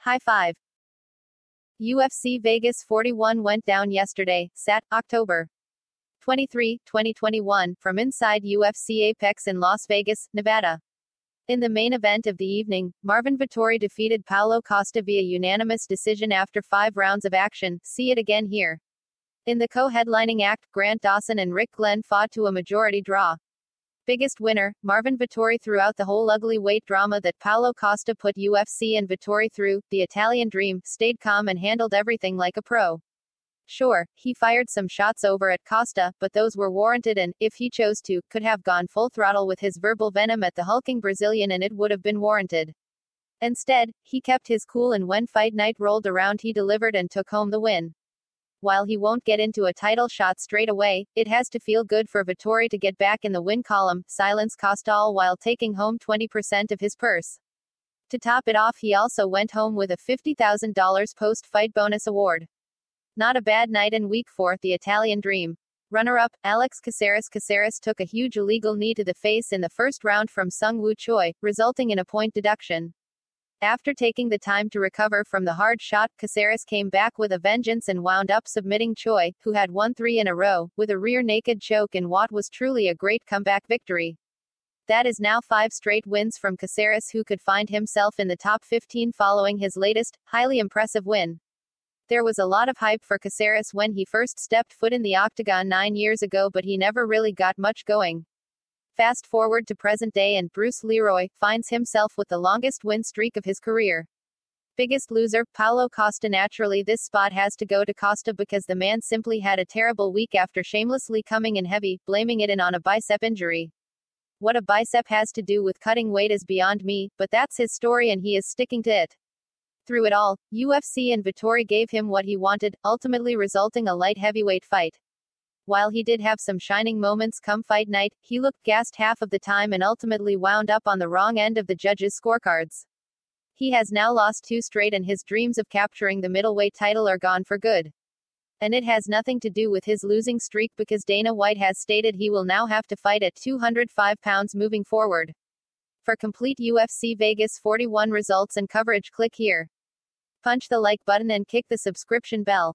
High five. UFC Vegas 41 went down yesterday, October 23, 2021, from inside UFC Apex in Las Vegas, Nevada. In the main event of the evening, Marvin Vettori defeated Paulo Costa via unanimous decision after 5 rounds of action. See it again here. In the co-headlining act, Grant Dawson and Rick Glenn fought to a majority draw. Biggest winner, Marvin Vettori. Throughout the whole ugly weight drama that Paulo Costa put UFC and Vettori through, the Italian Dream stayed calm and handled everything like a pro. Sure, he fired some shots over at Costa, but those were warranted and, if he chose to, could have gone full throttle with his verbal venom at the hulking Brazilian and it would have been warranted. Instead, he kept his cool and when fight night rolled around he delivered and took home the win. While he won't get into a title shot straight away, it has to feel good for Vettori to get back in the win column, silence Costa all while taking home 20% of his purse. To top it off, he also went home with a $50,000 post-fight bonus award. Not a bad night and week for the Italian Dream. Runner-up, Alex Caceres. Caceres took a huge illegal knee to the face in the first round from Sung Woo Choi, resulting in a point deduction. After taking the time to recover from the hard shot, Caceres came back with a vengeance and wound up submitting Choi, who had won 3 in a row, with a rear naked choke in what was truly a great comeback victory. That is now 5 straight wins from Caceres, who could find himself in the top 15 following his latest, highly impressive win. There was a lot of hype for Caceres when he first stepped foot in the octagon 9 years ago, but he never really got much going. Fast forward to present day and Bruce Leroy finds himself with the longest win streak of his career. Biggest loser, Paulo Costa. Naturally, this spot has to go to Costa because the man simply had a terrible week after shamelessly coming in heavy, blaming it on a bicep injury. What a bicep has to do with cutting weight is beyond me, but that's his story and he is sticking to it. Through it all, UFC and Vettori gave him what he wanted, ultimately resulting a light heavyweight fight. While he did have some shining moments come fight night, he looked gassed half of the time and ultimately wound up on the wrong end of the judges' scorecards. He has now lost 2 straight and his dreams of capturing the middleweight title are gone for good. And it has nothing to do with his losing streak because Dana White has stated he will now have to fight at 205 pounds moving forward. For complete UFC Vegas 41 results and coverage, click here. Punch the like button and kick the subscription bell.